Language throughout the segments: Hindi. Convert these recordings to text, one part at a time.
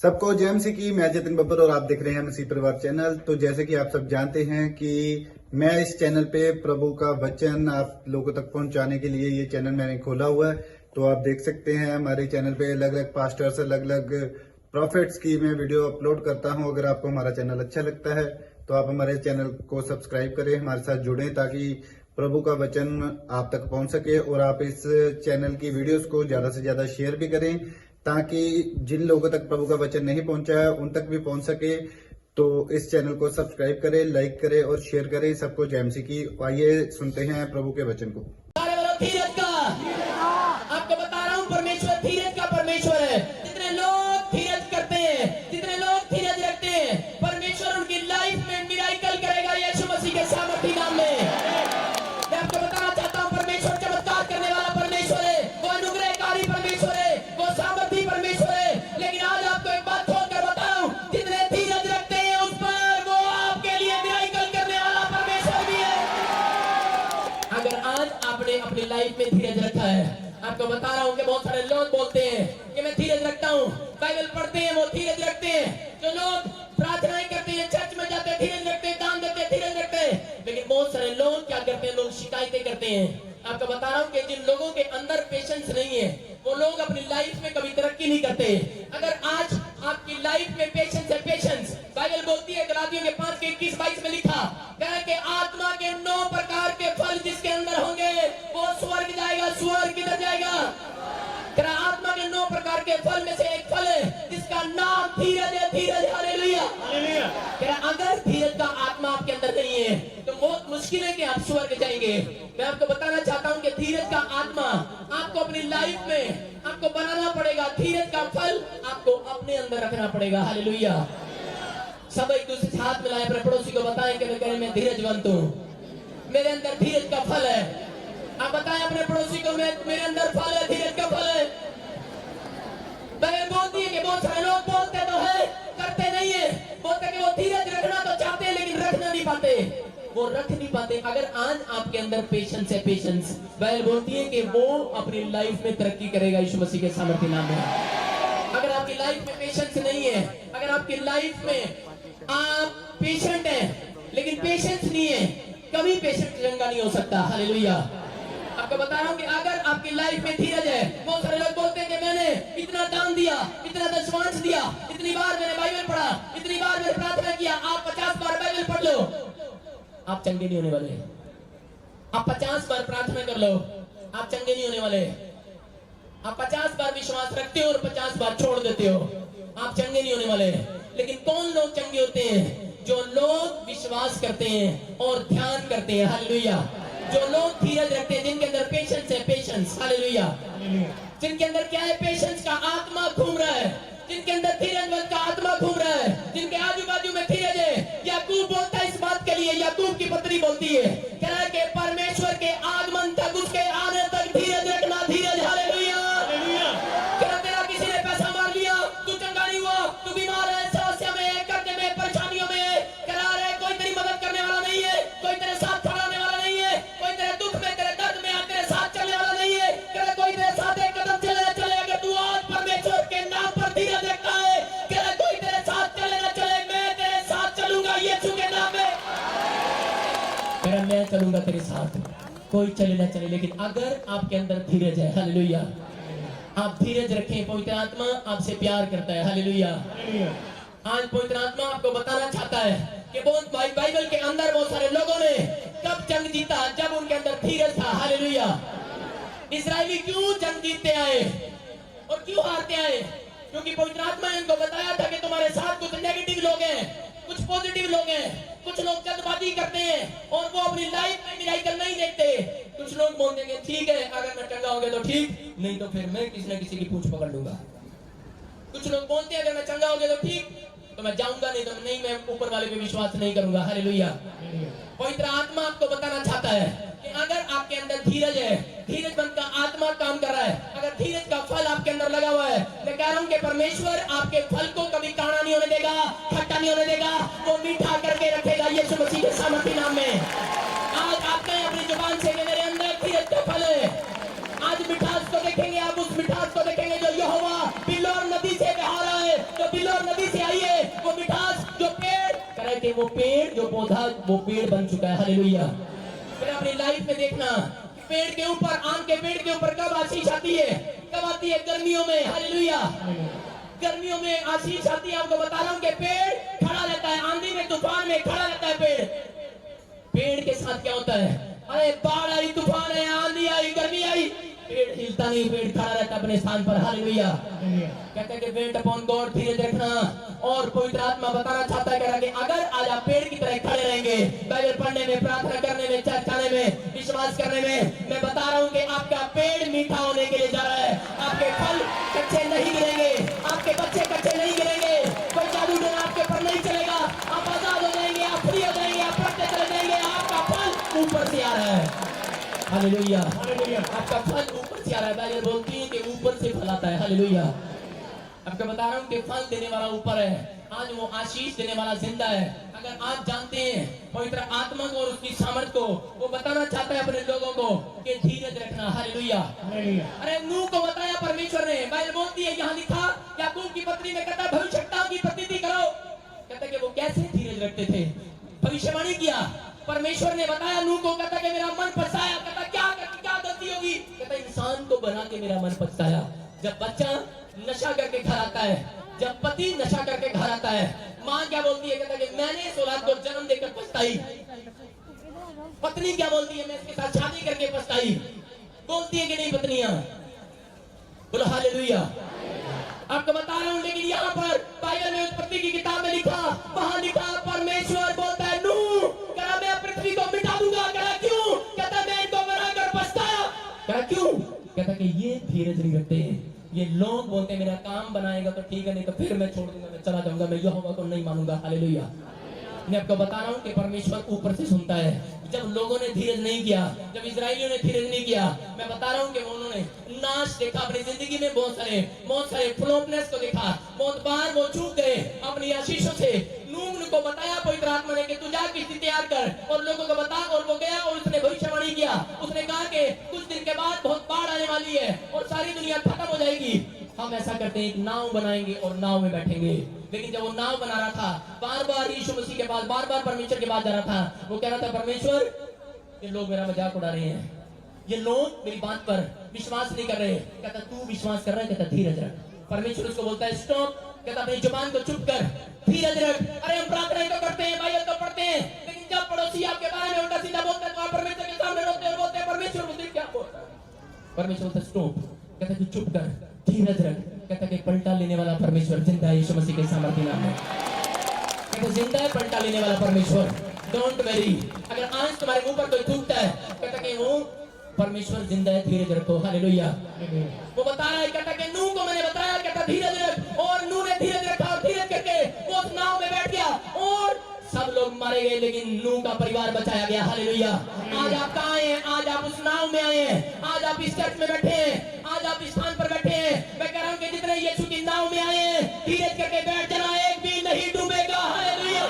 सबको जय मसीह की। मैं जतिन बब्बर और आप देख रहे हैं मसीह परिवार चैनल। तो जैसे कि आप सब जानते हैं कि मैं इस चैनल पे प्रभु का वचन आप लोगों तक पहुंचाने के लिए ये चैनल मैंने खोला हुआ है। तो आप देख सकते हैं हमारे चैनल पे अलग अलग पास्टर्स, अलग अलग प्रॉफिट्स की मैं वीडियो अपलोड करता हूं। अगर आपको हमारा चैनल अच्छा लगता है तो आप हमारे चैनल को सब्सक्राइब करें, हमारे साथ जुड़ें ताकि प्रभु का वचन आप तक पहुंच सके। और आप इस चैनल की वीडियोस को ज्यादा से ज्यादा शेयर भी करें ताकि जिन लोगों तक प्रभु का वचन नहीं पहुंचा है उन तक भी पहुंच सके। तो इस चैनल को सब्सक्राइब करें, लाइक करें और शेयर करें। सबको जय मसीह की। आइए सुनते हैं प्रभु के वचन को। धीरज का आपको बता रहा हूँ, परमेश्वर धीरज का परमेश्वर है। जितने लोग धीरज करते हैं, जितने लोग धीरज रखते हैं, परमेश्वर उनकी लाइफ में मिराकल करेगा यीशु मसीह के सामर्थी नाम में। मैं आपको बताना चाहता हूँ, परमेश्वर चमत्कार करने वाला परमेश्वर है, वो अनुग्रहकारी परमेश्वर है, वो सामर्थी परमेश्वर है। लेकिन आज आपको एक बात खोलकर बताऊं, जितने धीरज रखते हैं उस पर वो आपके लिए मिराकल करने वाला परमेश्वर भी है। अगर आज आपने अपनी लाइफ में धीरज रखा है, आपको बता रहा हूँ कि बहुत सारे लोग बोलते हैं कि मैं धीरज रखता हूँ, बाइबल पढ़ते हैं वो धीरज रखते हैं, जो लोग प्रार्थनाएं करते हैं, चर्च में जाते हैं धीरज रखते हैं, दान देते हैं धीरज रखते हैं। लेकिन बहुत सारे लोग क्या करते हैं, लोग शिकायतें करते हैं। आपको बता रहा हूँ कि जिन लोगों के अंदर पेशेंस नहीं है वो लोग अपनी लाइफ में कभी तरक्की नहीं करते। अगर आज आपकी लाइफ में पेशेंस है, पेशेंस बाइबल बोलती है, गलातियों के 5:21-22 में लिखा है कि आत्मा के 9 प्रकार के फल जिसके अंदर होंगे वो स्वर्ग जाएगा। स्वर्ग किधर जाएगा? आत्मा के 9 प्रकार के फल में से एक फल है जिसका नाम धीरज है। धीरज, हालेलुया। अगर धीरज का आत्मा आपके अंदर नहीं है तो बहुत मुश्किल है कि आप स्वर्ग जाएंगे। मैं आपको बताना चाहता हूं कि धीरज का आत्मा आपको अपनी लाइफ में आपको बनाना पड़ेगा। धीरज का फल आपको अपने अंदर रखना पड़ेगा। हालेलुया। सब एक दूसरे से हाथ मिलाएं, अपने पड़ोसी को बताएं कि मैं धीरजवंत हूं, मेरे अंदर धीरज का फल है। आप बताएं अपने पड़ोसी को, मेरे अंदर फल है, धीरज का फल है। बाइबल बोलती है कि बहुत सारे लोग बोलते तो है, करते नहीं है। बोलते कि वो धीरज रखना तो चाहते हैं लेकिन रख नहीं पाते, वो रख नहीं पाते। अगर आज आपके अंदर पेशेंस है, पेशेंस बाइबल बोलती है कि वो अपनी लाइफ में तरक्की करेगा यीशु मसीह के सामर्थ्य नाम में। अगर आपकी लाइफ में पेशेंस नहीं है, अगर आपकी लाइफ में आप पेशेंट हैं लेकिन पेशेंस नहीं है, कभी पेशेंट चंगा नहीं हो सकता। हालेलुया। आपको बता रहा हूँ कि अगर आपकी लाइफ में धीरज है, बहुत सारे लोग बोलते हैं कि मैंने इतना दान दिया, इतना दशमांश दिया, इतनी बार मैंने बाइबल पढ़ा, इतनी बार मैंने प्रार्थना किया। आप 50 बार बाइबल पढ़ लो, आप चंगे नहीं होने वाले। आप 50 बार प्रार्थना कर लो, आप चंगे नहीं होने वाले। आप 50 बार विश्वास रखते हो और 50 बार छोड़ देते हो, आप चंगे नहीं होने वाले। लेकिन कौन लोग चंगे होते हैं? जो लोग विश्वास करते हैं और ध्यान करते हैं। हालेलुया। जो लोग धीरज रखते हैं, जिनके अंदर पेशेंस है, पेशेंस। हालेलुया। जिनके अंदर क्या है? पेशेंस का आत्मा घूम रहा है, जिनके अंदर धीरज का आत्मा घूम रहा है, जिनके आजू बाजू में धीरज है। याकूब बोलता है इस बात के लिए, याकूब की पत्री बोलती है, कह रहा है कि परमेश्वर के आगमन तक, उसके आने तक धीरज रखना। धीरज, हालेलुया। क्या तेरा किसी ने पैसा मार लिया, तू चंगा नहीं हुआ, तू बीमार है, समस्या में, कर्जे में, परेशानियों में, करा रहे, कोई तेरी मदद करने वाला नहीं है, कोई तेरे साथ खड़ा होने वाला नहीं है, कोई तेरे दुख में, तेरे दर्द में तेरे साथ चलने वाला नहीं है, कोई तेरे साथ एक कदम चले अगर तू आज परमेश्वर के नाम पर धीरज रखता है, कोई तेरे साथ चले ना चले, मैं तेरे साथ चलूंगा यीशु के नाम में। मैं चलूंगा तेरे साथ, कोई चले ना चले। लेकिन अगर आपके अंदर धीरज है, हालेलुया, आप धीरज रखें, पवित्र आत्मा आपसे प्यार करता है। हालेलुया। आज पवित्र आत्मा आपको बताना चाहता है कि बहुत बाइबल के अंदर बहुत सारे लोगों ने कब जंग जीता, जब उनके अंदर धीरज था। हालेलुया। इस्राएली क्यों जंग जीतते आए और क्यों हारते आए? क्योंकि पवित्र आत्मा ने इनको बताया था कि तुम्हारे साथ कुछ नेगेटिव लोग हैं, कुछ पॉजिटिव लोग हैं। कुछ लोग जल्दबाजी करते हैं और वो अपनी लाइफ में मिराकल नहीं देखते। कुछ लोग बोलते हैं ठीक है, अगर मैं चंगा हो गया तो ठीक, नहीं तो फिर मैं किसी न किसी की पूंछ पकड़ लूंगा। कुछ लोग बोलते हैं अगर मैं चंगा हो गया तो ठीक, तो मैं जाऊंगा, नहीं तो नहीं, मैं ऊपर वाले पे विश्वास नहीं करूंगा। हालेलुया। पवित्र आत्मा आपको बताना चाहता है कि अगर आपके अंदर धीरज है, धीरजवंत का आत्मा काम कर रहा है, अगर धीरज का फल आपके अंदर लगा हुआ है, मैं कह रहा हूं कि परमेश्वर आपके फल को कभी काढ़ा नहीं होने देगा, खट्टा नहीं होने देगा, वो मीठा करके रखेगा यीशु मसीह के सामर्थ्य नाम में। आज आप कहें अपनी जुबान से कि मेरे अंदर धीरज का फल है। आज मिठास को देखेंगे, आप उस मिठास को देखेंगे जो यहोवा बिल्लोर नदी से बहा रहा है, जो बिल्लोर कि वो पेड़ जो पौधा वो पेड़ बन चुका है। हालेलुया। फिर अपनी लाइफ में देखना कि पेड़ के ऊपर, आम के पेड़ के ऊपर कब आशीष आती है? कब आती है? गर्मियों में। हालेलुया। गर्मियों में आशीष आती है। आपको बता रहा हूं कि पेड़ खड़ा रहता है, आंधी में तूफान में खड़ा रहता है पेड़। पेड़ के साथ क्या होता है? अरे बाढ़ आई, तूफान है, आंधी आई, गर्मी आई, पेड़ हिलता नहीं, पेड़ खड़ा रहता अपने स्थान पर। हालेलुया। कहते हैं कि वेट अपॉन गॉड, धीरज रखना। और पवित्र आत्मा बताना चाहता है कि अगर आज आप पेड़ की तरह खड़े रहेंगे, बाइबल पढ़ने में, प्रार्थना करने में, चर्च आने में, विश्वास करने में, मैं बता रहा हूं कि आपका पेड़ मीठा होने के लिए जा रहा है। आपके फल कच्चे नहीं गिरेंगे, आपके बच्चे कच्चे नहीं गिरेंगे, कोई जादू टोना आपके ऊपर नहीं चलेगा। आप आजाद हो जाएंगे, आप फ्री हो जाएंगे, आप पढ़ते चले जाएंगे। आपका फल ऊपर से आ रहा है। हालेलुया। आपका फल ऊपर से आ रहा है। बाइबल बोलती है कि ऊपर से फल आता है। हालेलुया। आपको बता रहा हूं कि फल देने वाला ऊपर है। आज वो आशीष देने वाला जिंदा है। अगर आप जानते हैं पवित्र आत्मा को और उसकी सामर्थ को, वो बताना चाहता है अपने लोगों को कि धीरज रखना। हालेलुया। अरे नूह को बताया परमेश्वर ने, बाइबल बोलती है, यहाँ लिखा, याकूब की पत्नी में कहता भविष्यवक्ताओं की प्रतीति करो। कहता कि वो कैसे धीरज रखते थे? भविष्यवाणी किया। परमेश्वर ने बताया नूह को, कहता कि मेरा मन पछताया। कहता क्या गलती होगी? कहता इंसान को बना के मेरा मन पछताया। जब बच्चा नशा करके घर आता है, जब पति नशा करके घर आता है, माँ क्या बोलती है? कहता कि मैंने इस औलाद को जन्म देकर पछताई। पत्नी क्या बोलती है? मैं इसके साथ शादी करके पछताई। बोलती है कि नहीं पत्नियां? बोलो हालेलुया। आपको बता रहा हूं, लेकिन यहाँ पर बाइबल में उत्पत्ति की किताब में लिखा, वहां लिखा, परमेश्वर बोलता है नूह, कहा मैं पृथ्वी को मिटा दूंगा। कहा क्यों? कहता मैं इनको बनाकर पछताया। कहा क्यों? कहता कि ये धीरज नहीं रखते हैं। ये लोग बोलते हैं मेरा काम बनाएगा तो ठीक है, नहीं तो फिर मैं छोड़ दूंगा, मैं चला जाऊंगा, मैं यहोवा को नहीं मानूंगा। हालेलुया। मैं आपको बता रहा हूं कि परमेश्वर ऊपर से सुनता है। जब लोगों ने धीरज नहीं किया, जब इजरायलियों ने धीरज नहीं किया, मैं बता रहा हूं कि उन्होंने नाश देखा अपनी जिंदगी में। बहुत सारे फ्लॉपनेस को देखा। बहुत बार वो चूक गए अपनी आशीषों से। नूह को बताया पवित्र आत्मा ने कि तू जा किस्ती तैयार कर और लोगों को बता, और वो गया और उसने भविष्यवाणी किया। उसने कहा कि कुछ दिन के बाद बहुत बाढ़ आने वाली है और सारी दुनिया खत्म हो जाएगी। हम ऐसा करते हैं, एक नाव बनाएंगे और नाव में बैठेंगे। लेकिन जब वो नाव बना रहा था, बार बार यीशु मसीह के पास, बार बार परमेश्वर के पास जा रहा था, वो कह रहा था परमेश्वर ये लोग मेरा मजाक उड़ा रहे हैं, ये लोग मेरी बात पर विश्वास नहीं कर रहे। कहता तू विश्वास कर रहा है? कहता धीरज रख। परमेश्वर उसको बोलता है स्टॉप। कहता अपनी जुबान को चुप कर, धीरज रख। अरे हम प्रार्थना तो करते हैं, बाइबल तो पढ़ते हैं, लेकिन जब पड़ोसी आपके बारे में उल्टा सीधा बोलता है तो आप परमेश्वर के सामने रोते हैं, बोलते हैं परमेश्वर मुझे क्या बोलता है? परमेश्वर बोलता है स्टॉप। कहता तू चुप कर, धीरज रख। कहता कि पलटा लेने वाला परमेश्वर जिंदा है यीशु मसीह के सामर्थ्य नाम में। कहता जिंदा है पलटा लेने वाला परमेश्वर। Don't very. अगर आज तुम्हारे मुंह पर कोई थूकता है, कहता कि वो परमेश्वर जिंदा है, धीरज रखो। हालेलुया। वो बता रहा है, कहता कि नूह को मैंने बताया, कहता धीरज रख, और नूह ने धीरज रखा और धीरज करके वो उस नाव में बैठ गया और सब लोग मारे गए, लेकिन नूह का परिवार बचाया गया। हालेलुया। आज आप कहाँ हैं? आज आप उस नाव में आए हैं, आज आप इस चर्च में बैठे हैं, आज आप इस स्थान पर बैठे हैं। मैं कह रहा हूँ कि जितने यीशु की नाव में आए हैं, धीरज करके बैठ जाना, एक भी नहीं डूबेगा। हालेलुया।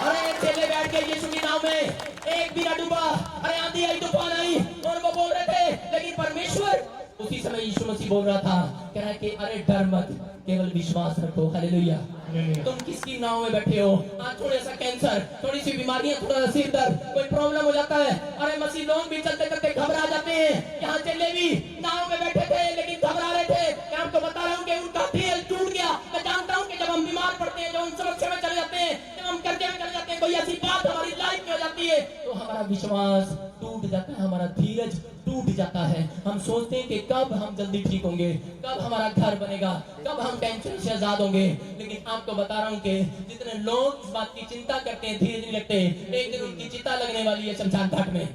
अरे चले बैठ के यीशु की नाव में, एक भी ना डूबा। अरे आंधी आई, तूफान आई और वो बोल रहे थे, लेकिन परमेश्वर उसी समय यीशु मसीह बोल रहा था, कह रहा है कि अरे डर मत, केवल विश्वास रखो। हालेलुया। तुम किसकी नाव में बैठे हो? आज थोड़ा सा कैंसर, थोड़ी सी बीमारियां, थोड़ा सा सिर दर्द, कोई प्रॉब्लम हो जाता है। अरे मसीह लोग भी चलते चलते घबरा जाते हैं। यहाँ चले भी नाव में बैठे थे लेकिन घबरा रहे थे। मैं आपको बता रहा हूँ कि उनका धीरज टूट गया। मैं जानता हूँ कि जब हम बीमार पड़ते हैं, जब हम समस्या में चले जाते हैं, जब हम कर्जे में चले जाते हैं, कोई ऐसी बात हमारी लाइफ में हो जाती है, तो हमारा विश्वास टूट जाता है, हमारा धीरज टूट जाता है। हम सोचते हैं कि कब हम जल्दी ठीक होंगे, कब हमारा घर बनेगा, कब हम टेंशन से आजाद होंगे। लेकिन आपको बता रहा हूं कि जितने लोग इस बात की चिंता करते हैं, धीरज नहीं रखते, एक दिन उनकी चिता लगने वाली है शमशान घाट में।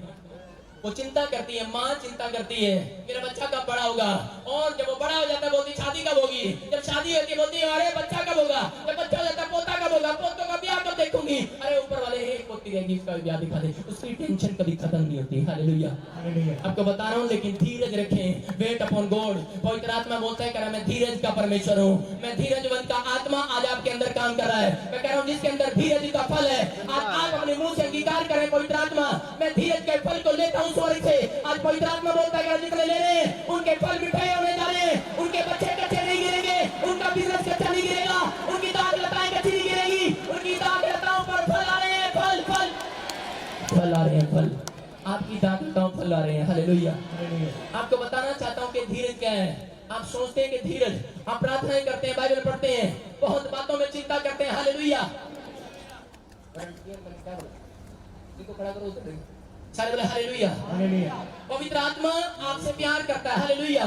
वो चिंता करती है, माँ चिंता करती है मेरा बच्चा कब बड़ा होगा, और जब वो बड़ा हो जाता है बोलती शादी कब होगी, जब शादी होती है बोलती है अरे बच्चा कब होगा, जब बच्चा हो जाता है पोता कब होगा, पोतों का ब्याह कब देखूंगी। अरे ऊपर वाले एक पोती रहेगी, उसका ब्याह दिखा दे। उसकी टेंशन कभी खत्म नहीं होती। हालेलुया। आपको बता रहा हूँ, लेकिन धीरज रखें, वेट अपॉन गॉड। पवित्र आत्मा बोलता है, कह रहा मैं धीरज का परमेश्वर हूँ, मैं धीरजवंत का आत्मा आज आपके अंदर काम कर रहा है। मैं कह रहा हूँ जिसके अंदर धीरज का फल है, आज आप अपने मुंह से अंगीकार करें, पवित्र आत्मा मैं धीरज के फल को लेता हूँ स्वर्ग से। आज पवित्र आत्मा बोलता है जितने ले रहे हैं उनके फल मिठाई होने जा रहे हैं, उनके बच्चे कच्चे नहीं गिरेंगे, उनका बिजनेस कच्चा नहीं गिरेगा, उनकी दाग लताएं कच्ची नहीं गिरेगी, उनकी दाग आ रहे हैं फल, आपकी दाखलताओं फल आ रहे हैं। हालेलुया। आपको बताना चाहता हूँ कि धीरज क्या है। आप सोचते हैं कि धीरज, आप प्रार्थनाएं करते हैं, बाइबल पढ़ते हैं, बहुत बातों में चिंता करते हैं। हालेलुया। खड़ा करो, सारे बोले हालेलुया। पवित्र आत्मा आपसे प्यार करता है। हालेलुया।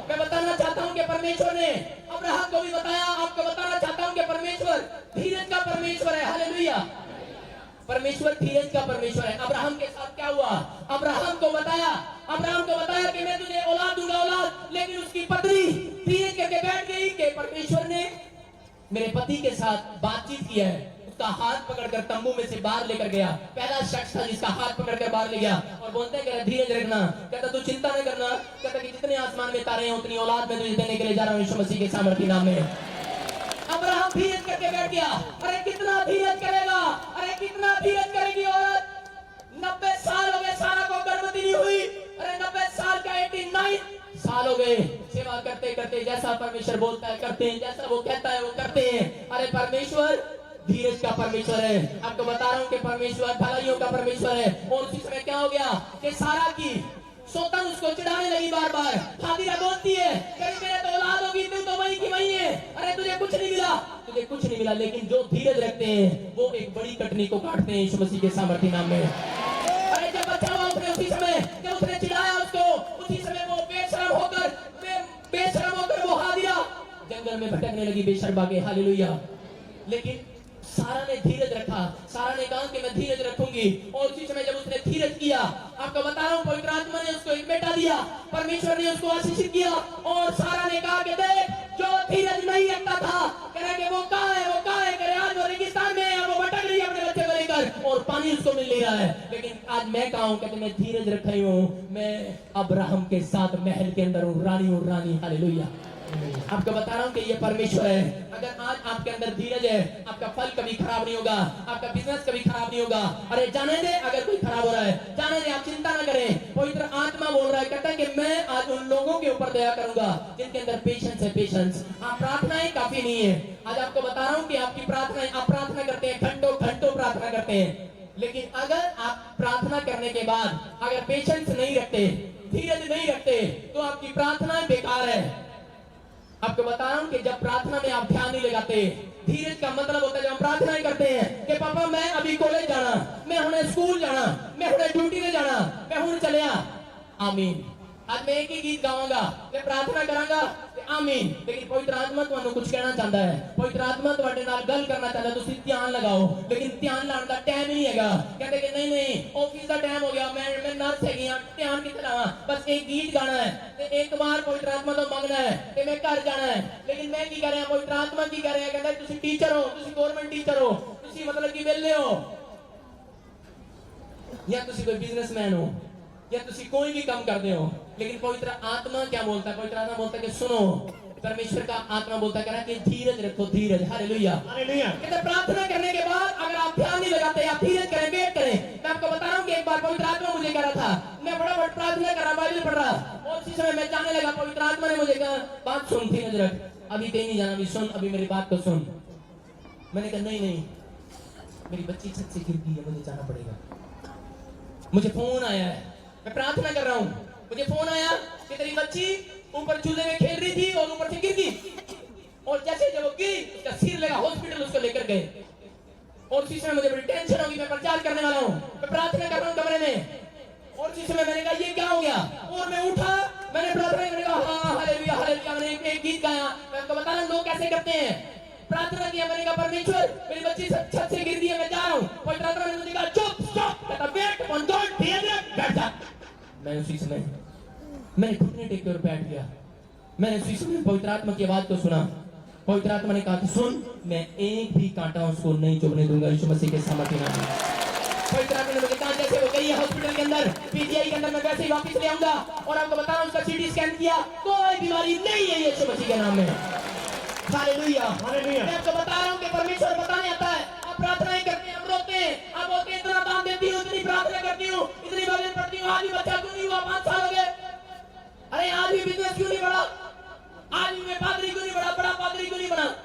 मैं बताना चाहता हूं कि परमेश्वर ने अब्राहम को भी बताया, आपको बताना चाहता हूं कि परमेश्वर धीरज का परमेश्वर है। हालेलुया। परमेश्वर धीरज का परमेश्वर है। अब्राहम के साथ क्या हुआ? अब्राहम को बताया कि मैं तुझे औलाद दूंगा, औलाद, लेकिन उसकी पत्नी धीरज करके बैठ गई कि परमेश्वर ने मेरे पति के साथ बातचीत की है। उसका हाथ पकड़कर तंबू में से बाहर लेकर गया। पहला शख्स था जिसका हाथ पकड़कर बाहर ले गया और बोलते हैं धीरज रखना, कहता तू चिंता न करना, कहता कि जितने आसमान में तारे हैं उतनी औलाद में तुझे देने के लिए जा रहा हूं यीशु मसीह के सामर्थ्य नाम में। अब्राहम धीरज करके बैठ गया। अरे कितना धीरज करेगा, अरे कितना धीरज करेगी औरत। 90 साल हो गए सारा को गर्भवती नहीं हुई। अरे 90 साल का 89 साल हो गए सेवा करते करते, जैसा परमेश्वर बोलता है करते हैं, जैसा वो कहता है वो करते हैं। अरे परमेश्वर धीरज का परमेश्वर है। आपको बता रहा हूं कि परमेश्वर भलाइयों का परमेश्वर है। और उसी समय क्या हो गया कि सारा की सोतन उसको चिढ़ाने लगी बार बार। हादिरा बोलती है कहीं मेरे तो औलाद होगी, तू तो वही की वही है। अरे तुझे कुछ नहीं मिला, लेकिन जो धीरज रखते हैं वो एक बड़ी कटनी को काटते हैं यीशु मसीह के सामर्थ्य नाम में। अरे जब बच्चा हुआ उसने उसी समय जब उसने चिढ़ाया उसको, उसी समय वो बेशर्म होकर वो हादिरा जंगल में भटकने लगी बेशर्मा के। हालेलुया। लेकिन सारा ने धीरज रखा। सारा ने कहा कि मैं धीरज रखूंगी। और उसी समय जब उसने धीरज किया, आपको बता रहा हूं पवित्र आत्मा ने उसको एक बेटा दिया, परमेश्वर ने उसको आशीषित किया। और सारा ने कहा कि देख जो धीरज नहीं रखता था, कह वो कहाँ है, आज वो रेगिस्तान में है, वो भटक रही है अपने बच्चे को लेकर और पानी उसको मिल नहीं रहा है। लेकिन आज मैं कहा हूं, कहते मैं धीरज रख रही हूँ, मैं अब्राहम के साथ महल के अंदर हूँ, रानी। हालेलुया। आपको बता रहा हूं कि ये परमेश्वर है। अगर आज आपके अंदर धीरज है, आपका फल कभी खराब नहीं होगा, आपका बिजनेस कभी खराब नहीं होगा। अरे जाने दे, अगर कोई खराब हो रहा है जाने दे, आप चिंता ना करें। पवित्र आत्मा बोल रहा है, कहता है कि मैं आज उन लोगों के ऊपर दया करूंगा जिनके अंदर पेशेंस है। पेशेंस। आप प्रार्थनाएं काफी नहीं है। आज आपको बता रहा हूं कि आपकी प्रार्थनाएं, आप प्रार्थना करते हैं, घंटों प्रार्थना करते हैं, लेकिन अगर आप प्रार्थना करने के बाद अगर पेशेंस नहीं रखते, धीरज नहीं रखते, तो आपकी प्रार्थना बेकार है। आपको बता रहा हूं कि जब प्रार्थना में आप ध्यान नहीं लगाते, धीरज का मतलब होता है जब हम प्रार्थना करते हैं कि पापा मैं अभी कॉलेज जाना, मैं हुणे स्कूल जाना, मैं हुणे ड्यूटी पे जाना, मैं हुणे चलिया। आमीन। आज मैं एक ही गीत गाऊंगा, मैं प्रार्थना करांगा, आमीन। लेकिन पवित्र आत्मा तुहानू कुछ कहना चाहता है, पवित्र आत्मा तुहाडे नाल गल करना चाहता है, तुसी ध्यान लगाओ। लेकिन ध्यान लाने का टाइम ही नहीं हैगा। कहते कि नहीं ऑफिस का टाइम हो गया, मैं नर्स हैगी हां, ध्यान किथे लावां, बस एक गीत गाना है ते एक बार पवित्र आत्मा तो मांगना है ते मैं घर जाना है। लेकिन मैं की कर रहा, पवित्र आत्मा की कर रहा, कहता तुसी टीचर हो, तुसी गवर्नमेंट टीचर हो, तुसी मतलब कि वेले हो, या तुसी कोई बिजनेसमैन हो, या तुसी कोई भी काम करते हो। लेकिन पवित्र आत्मा क्या बोलता है? पवित्र आत्मा बोलता है कि सुनो, परमेश्वर का आत्मा बोलता है कि धीरज रखो, धीरज। हालेलुया। कहते प्रार्थना करने के बाद अगर आप ध्यान नहीं लगाते, आप धीरज करें, वेट करें। मैं आपको बता रहा हूँ कि एक बार पवित्र आत्मा मुझे कह रहा था, मैं फटाफट प्रार्थना कर रहा, बाइबल पढ़ रहा, और उसी समय मैं जाने लगा, पवित्र आत्मा ने मुझे कहा बात सुन, धीरज रख, अभी कहीं नहीं जाना, अभी सुन, अभी मेरी बात को सुन। मैंने कहा नहीं, मेरी बच्ची छत से गिर गई है, मुझे जाना पड़ेगा, मुझे फोन आया है, मैं प्रार्थना कर रहा हूँ, मुझे फोन आया कि तेरी बच्ची ऊपर झूले में खेल रही थी और ऊपर से गिर गई, और जैसे जब वो गिरी उसका सिर लगा, हॉस्पिटल उसको लेकर गए। और उसी समय मुझे बड़ी टेंशन होगी, मैं प्रचार करने वाला हूँ, मैं प्रार्थना कर रहा हूँ कमरे में, और उसी समय मैंने कहा ये क्या हो गया, और मैं उठा, मैंने प्रार्थना मैंने कहा हाँ हालेलुया हालेलुया, मैंने एक गीत गाया। मैं आपको बता रहा हूँ लोग कैसे करते हैं, प्रार्थना किया, मैंने कहा परमेश्वर मेरी बच्ची छत से गिर दी है, मैं जा रहा हूँ। पवित्र आत्मा ने मुझे कहा चुप स्टॉप, कहता वेट ऑन डोंट बैठ जा। मैं उसी समय मैंने घुटने टेक कर बैठ गया। मैंने उसी समय पवित्र आत्मा की आवाज को सुना। पवित्र आत्मा ने कहा कि सुन, मैं एक भी कांटा उसको नहीं चुभने दूंगा यीशु मसीह के सामर्थ्य नाम में। पवित्र आत्मा ने मुझे कहा जैसे वो गई है हॉस्पिटल के अंदर, पीजीआई के अंदर, मैं वैसे ही वापस ले आऊंगा। और आपको बता रहा हूं उसका सीटी स्कैन किया, कोई बीमारी नहीं है यीशु मसीह के नाम में। Hallelujah hallelujah. मैं आपको बता रहा हूं कि परमेश्वर बताने आता है, आप प्रार्थनाएं करते हैं, आप रोते हैं, आप बोलते हैं इतना दान देती हूँ, इतनी प्रार्थना करती हूँ, इतनी बाइबल पढ़ती हूँ, आज भी बच्चा क्यों नहीं हुआ, 5 साल हो गए, अरे आज भी बिजनेस क्यों नहीं बढ़ा, आज भी मैं पादरी क्यों नहीं बड़ा पादरी क्यों नहीं बना,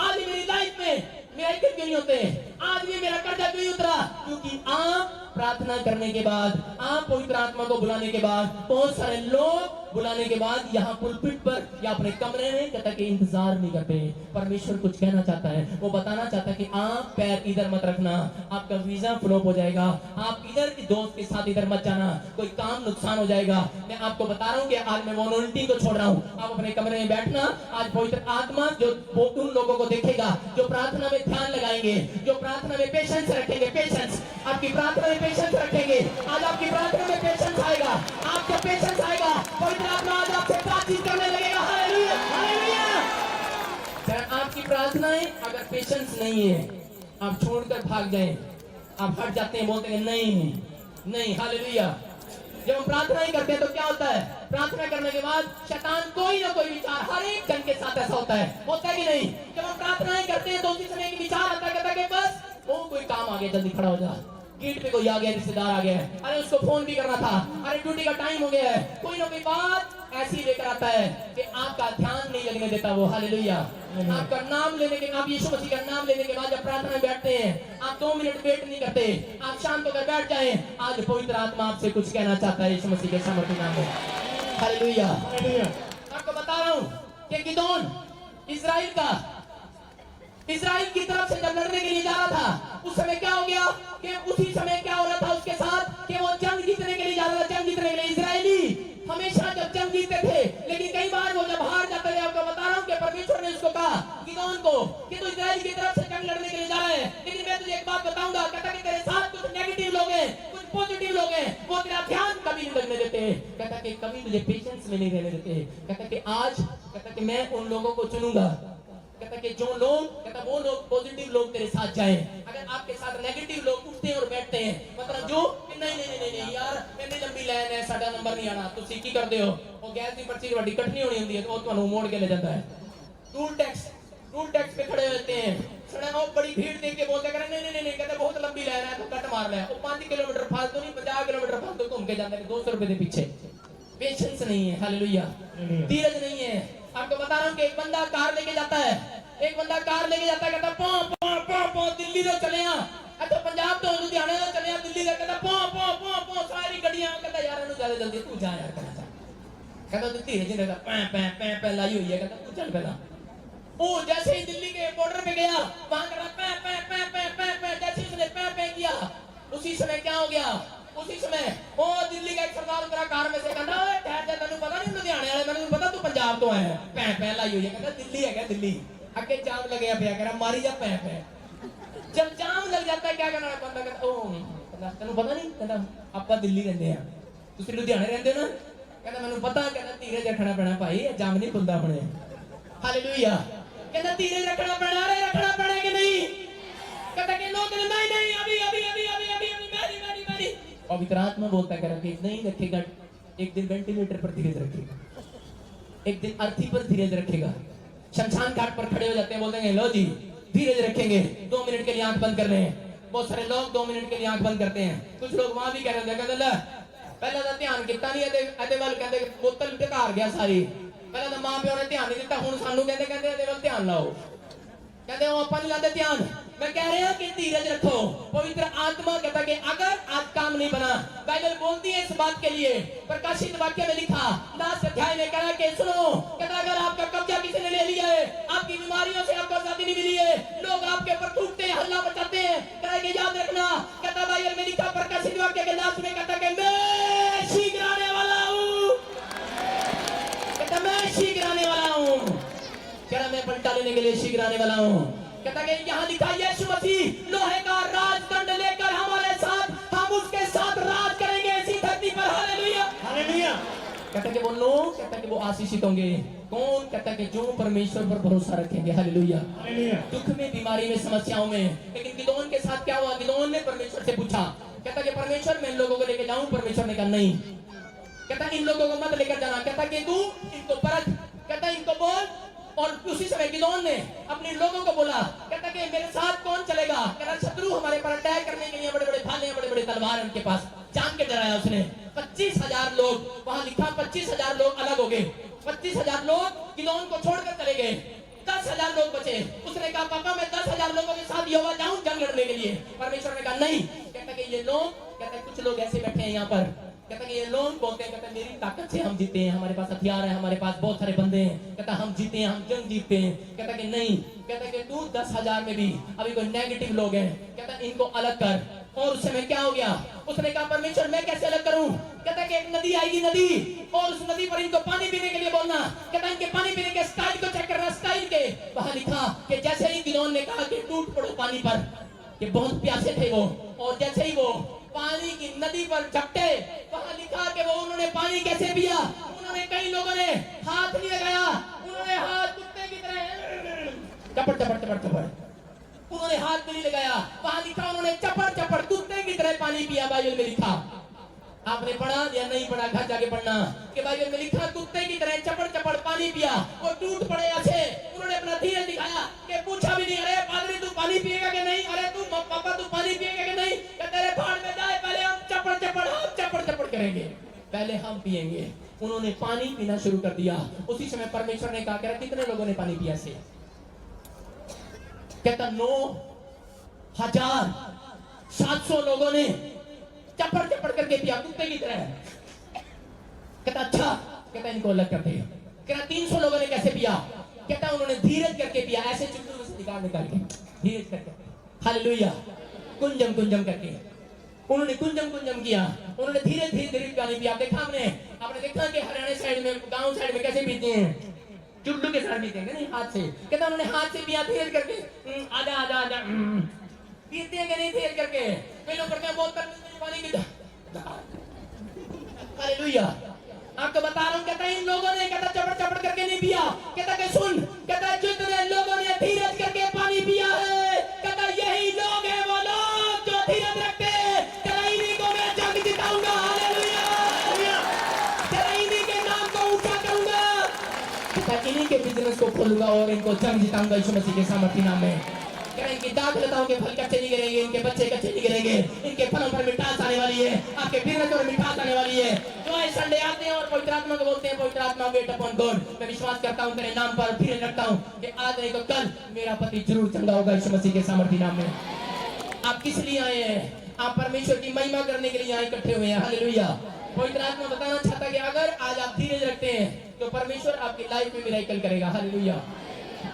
आज भी मेरी लाइफ में मेरे क्यों नहीं होते, आज भी मेरा कर्जा क्यों नहीं उतरा, क्योंकि आप प्रार्थना करने के बाद, आप पवित्र आत्मा को बुलाने के बाद, बहुत सारे लोग बुलाने के बाद यहाँ पुलपिट पर या अपने कमरे में कहता कि इंतजार नहीं करते। परमेश्वर कुछ कहना चाहता है, वो बताना चाहता है कि आप पैर इधर मत रखना, आपका वीजा फ्लॉप हो जाएगा, आप इधर के दोस्त के साथ इधर मत जाना, कोई काम नुकसान हो जाएगा। मैं आपको बता रहा हूँ कि आज मैं वॉलंटियरिंग को छोड़ रहा हूँ, आप अपने कमरे में बैठना। आज पवित्र आत्मा जो उन लोगों को देखेगा जो प्रार्थना में ध्यान लगाएंगे, जो प्रार्थना में पेशेंस रखेंगे, पेशेंस, आपकी प्रार्थना में पेशेंस रखेंगे। आज आपकी प्रार्थना में पेशेंस आएगा, आपको पेशेंस आएगा, पवित्र आत्मा आज आपसे बातचीत करने लगेगा। Hallelujah, hallelujah. आपकी प्रार्थनाएं अगर पेशेंस नहीं है, आप छोड़कर भाग जाएं, आप हट जाते हैं, बोलते हैं नहीं नहीं। हालेलुया। जब हम प्रार्थनाएं करते हैं तो क्या होता है, प्रार्थना करने के बाद शैतान कोई ना कोई विचार, हर एक जन के साथ ऐसा होता है कि नहीं। जब हम प्रार्थनाएं करते हैं तो उसी समय एक विचार आता है कि बस वो कोई काम आ गया, जल्दी खड़ा हो जा, गेट पे कोई आ गया, रिश्तेदार आ गया है, अरे उसको फोन भी करना था, अरे ड्यूटी का टाइम हो गया है, कोई ना कोई बात ऐसी लेकर आता है कि आपका ध्यान नहीं लगने देता वो। हालेलुया। आपका नाम लेने के, आप यीशु मसीह का नाम लेने के बाद जब प्रार्थना में बैठते हैं, आप 2 मिनट वेट नहीं करते, आप शांत होकर बैठ जाएं। आज पवित्र आत्मा आपसे कुछ कहना चाहता है यीशु मसीह के सामर्थ्य नाम में। हालेलुया। आपको बता रहा हूँ कि गिदोन इस्राएल की तरफ से जब लड़ने के लिए जा रहा था, उस समय क्या हो गया कि उसी समय क्या हो रहा था उसके साथ कि वो जंग जीतने के लिए जा रहा था, जंग जीतने के लिए। इस्राएली हमेशा जब जंग जीतते थे, लेकिन कई बार वो जब हार जाते थे। आपको बता रहा हूँ कि परमेश्वर ने उसको कहा गिदोन को कि तू इस्राएल की तरफ से जंग लड़ने के लिए जा रहा है, लेकिन मैं तुझे एक बात बताऊंगा, कहता कि तेरे साथ कुछ नेगेटिव लोग हैं, कुछ पॉजिटिव लोग हैं, वो तेरा ध्यान कभी नहीं लगने देते। कहता कि कभी तुझे पेशेंस में नहीं रहने देते। कहता कि आज, कहता कि मैं उन लोगों को चुनूंगा, कहता कि जो लोग, कहता वो लोग पॉजिटिव लोग तेरे साथ जाएं। अगर आपके साथ नेगेटिव लोग उठते हैं और बैठते हैं, मतलब जो नहीं नहीं नहीं नहीं यार इतनी लंबी लाइन है, साडा नंबर नहीं आना, तुसी की करते हो, वो गैस की पर्ची ਤੁਹਾਡੀ ਇਕੱਠੀ ਹੋਣੀ ਹੁੰਦੀ है तो वो ਤੁਹਾਨੂੰ मोड़ के ले जाता है। टूल टैक्स पे खड़े होते हैं, सड़क और बड़ी भीड़ देख के बोलते हैं नहीं नहीं नहीं, कहते बहुत लंबी लाइन है तो कट मार ले। वो 5 किलोमीटर फालतू नहीं, 50 किलोमीटर फालतू घूम के जाते हैं 200 रुपए के पीछे। पेशेंस नहीं है। हालेलुया। धीरज नहीं है। आपको बता रहा हूँ कि एक बंदा कार लेके जाता है, कहता पो पो पो पो दिल्ली तो चले आ, तो पंजाब तो लुधियाने तो चले आ, दिल्ली का कहता पो पो पो पो सारी गड्डियां, कहता यार इन्हों ज्यादा जल्दी तू जा यार, कहता तू धीरे धीरे पै लाई हुई है, कहता तू चल पहला। वो जैसे ही दिल्ली के बॉर्डर पे गया, वहां कहता पै जैसे उसने पै किया, उसी समय क्या हो गया, उसी समय वो दिल्ली का एक सरदार उतरा कार में से, कहता ठहर जा, तेनू पता नहीं लुधियाने वाले, मैंने पता तू पंजाब तो आया है, पै लाई हुई है, कहता दिल्ली है क्या, दिल्ली अगे जाम लगे पे, कह रहा मारी जा पै। जब जाम लग जाता है क्या करना, बंदा कहता ओ तेनू पता नहीं, कहता आप दिल्ली रहते हैं, तुम लुधियाने रहते हो ना, कहता मैनू पता, कहता धीरे रखना पैना भाई, जाम नहीं खुलता अपने। हालेलुया। कहता धीरे रखना पैना, अरे रखना पैना कि नहीं, कहता कि लोग नहीं नहीं अभी अभी अभी अभी अभी अभी मेरी। पवित्र आत्मा बोलता है कि नहीं रखेगा, एक दिन वेंटिलेटर पर धीरज रखेगा, एक दिन अर्थी पर धीरज रखेगा, शमशान घाट पर खड़े हो जाते हैं, बोलते हैं लो जी धीरज रखेंगे, 2 मिनट के लिए आंख बंद कर रहे हैं। बहुत सारे लोग 2 मिनट के लिए आंख बंद करते हैं। कुछ लोग वहां भी कह रहे हैं पहले तो ध्यान किया नहीं, ਇਹਦੇ ਵੱਲ ਕਹਿੰਦੇ बोतल ਢਕਾਰ ਗਿਆ सारी, पहले तो मां प्यो ने ध्यान नहीं दिता, ਹੁਣ ਸਾਨੂੰ ਕਹਿੰਦੇ ਇਹਦੇ ਵੱਲ ध्यान लाओ, कहते हो अपन नहीं लाते ध्यान। मैं कह रहा हूं कि धीरज रखो। पवित्र आत्मा कहता कि अगर आज काम नहीं बना, बाइबल बोलती है इस बात के लिए, प्रकाशित वाक्य में लिखा 10 अध्याय में कहा कि सुनो, कहता अगर आपका कब्जा किसी ने ले लिया है, आपकी बीमारियों से आपको आजादी नहीं मिली है, लोग आपके ऊपर थूकते हैं, हल्ला मचाते हैं, कहता कि याद रखना, कहता बाइबल में लिखा प्रकाशित वाक्य के लास्ट में कहता कि मैं शीघ्र आने वाला हूं, कहता मैं शीघ्र आने वाला हूं, कहता मैं पलटा लेने के लिए शीघ्र आने वाला हूं। कहता कि यहाँ लिखा यीशु मसीह लोहे का राजदंड लेकर हमारे साथ, हम उसके साथ राज करेंगे इसी धरती पर। Hallelujah, hallelujah. कहता कि वो लोग, कहता कि वो आशीषित होंगे। कौन? कहता कि जो परमेश्वर पर भरोसा रखेंगे। Hallelujah, hallelujah. दुख में, बीमारी में, समस्याओं में। लेकिन गिदोन के साथ क्या हुआ? गिदोन ने परमेश्वर से पूछा, कहता कि परमेश्वर मैं इन लोगों को लेकर जाऊं। परमेश्वर ने कहा नहीं, कहता इन लोगों को मत लेकर जाना, कहता कि तू इनको परख, कहता इनको बोल। और उसी समय गिदोन ने अपने लोगों को बोला, कहता कि मेरे साथ कौन चलेगा? कहता शत्रु हमारे पर अटैक करने के लिए बड़े बड़े भाले, बड़े बड़े तलवार उनके पास, जान के डराया उसने। 25,000 लोग, वहां लिखा 25,000 लोग अलग हो गए, 25,000 लोग गिदोन को छोड़कर चले गए, 10,000 लोग बचे। उसने कहा पापा मैं 10,000 लोगों के साथ यहोवा जाऊं जंग लड़ने के लिए। परमेश्वर ने कहा नहीं, कहता कि ये लोग, कहता लोग ऐसे बैठे हैं यहाँ पर, कहता कि ये लोग बोलते हैं, कहता मेरी ताकत से हम जीते हैं, हमारे पास हथियार है, हमारे पास बहुत सारे बंदे हैं, कहता हम जीते हैं, हम जंग जीतते हैं। कहता कि नहीं, कहता कि तू 10,000 में भी अभी कोई नेगेटिव लोग हैं, कहता इनको अलग कर। और उस समय क्या हो गया, उसने कहा परमेश्वर मैं कैसे अलग करूं? कहता कि एक नदी आएगी, नदी, और उस नदी पर इनको पानी पीने के लिए बोलना। कहता इनके पानी पीने के स्टाइल को चेक करना, स्टाइल के। वहां लिखा कि जैसे ही गिदोन ने कहा कि टूट पड़ो पानी पर, कि बहुत प्यासे थे वो, और जैसे ही वो पानी की नदी पर झपटे, वहां लिखा कि वो उन्होंने पानी कैसे पिया। उन्होंने, कई लोगों ने हाथ नहीं लगाया, उन्होंने हाथ कुत्ते की तरह चपड़ चपड़ चपड़ चपड़, उन्होंने हाथ भी नहीं लगाया। वहां लिखा उन्होंने चपड़ चपड़ कुत्ते की तरह पानी पिया। बाइबल में लिखा, आपने पढ़ा या नहीं पढ़ा, घर जाके पढ़ना, कि बाइबल में लिखा कुत्ते की तरह चपड़ चपड़ पानी पिया। वो टूट पड़े ऐसे, उन्होंने अपना धीरज दिखाया, कि पूछा भी नहीं, अरे पादरी तू पानी पिएगा कि नहीं, अरे तू पापा तू पानी पिएगा कि नहीं, कि तेरे भाड़ में जाए, पहले हम चपड़ चपड़, हम चपड़ चपड़ करेंगे, पहले हम पिएंगे। उन्होंने पानी पीना शुरू कर दिया। उसी समय परमेश्वर ने कहा, कितने लोगों ने पानी पिया से? कहता 9,700 लोगों ने चपड़ चपड़ करके पिया, कुत्ते की तरह। कहता अच्छा, कहता इनको अलग करते हैं। कहता 300 लोगों ने कैसे पिया? कहता उन्होंने धीरज करके पिया, ऐसे चुटकुलों से निकाल के धीरज करके, हालेलुया, कुंजम कुंजम करके उन्होंने कुंजम कुंजम किया। उन्होंने धीरे धीरे पानी पिया। देखा आपने देखा कि हरियाणा साइड में, गांव साइड में कैसे पीते हैं, चुल्लू के साथ पीते हैं नहीं, हाथ से। कहता उन्होंने हाथ से पिया, धीरज करके, आजा आजा आजा, पीते हैं कि नहीं धीरज करके। कई लोग करते हैं बहुत पानी की, हालेलुया। आपको बता रहा हूं, कहता इन लोगों ने, कहता चपड़ चपड़ करके नहीं पिया। कहता कि सुन, कहता जितने लोगों ने धीरज करके पानी पिया है, कहता यही लोग हैं वो लोग जो धीरज रखते हैं। कहता इन्हीं को मैं जंग जिताऊंगा, हालेलुया। कहता इन्हीं के नाम को ऊंचा करूंगा, कहता इन्हीं के बिजनेस को खोलूंगा और इनको जंग जिताऊंगा यीशु मसीह के सामर्थी नाम में। इनकी दाखलताओं के फल कच्चे नहीं गिरेंगे, इनके बच्चे कच्चे नहीं गिरेंगे, इनके फलों पर मिठास आने वाली है, आपके बिजनेस पर मिठास आने वाली है। जो है संडे आते हैं और पवित्र आत्मा को बोलते हैं, पवित्र आत्मा वेट अपॉन गॉड, मैं विश्वास करता हूं तेरे नाम पर, धीरज रखता हूं कि आज नहीं तो कल मेरा पति जरूर चंगा होगा यीशु मसीह के सामर्थी नाम में। आप किस लिए आए हैं? आप परमेश्वर की महिमा करने के लिए यहाँ इकट्ठे हुए हैं, हालेलुया। पवित्र आत्मा बताना चाहता है कि अगर आज आप धीरज रखते हैं तो परमेश्वर आपकी लाइफ में मिरेकल करेगा, हालेलुया।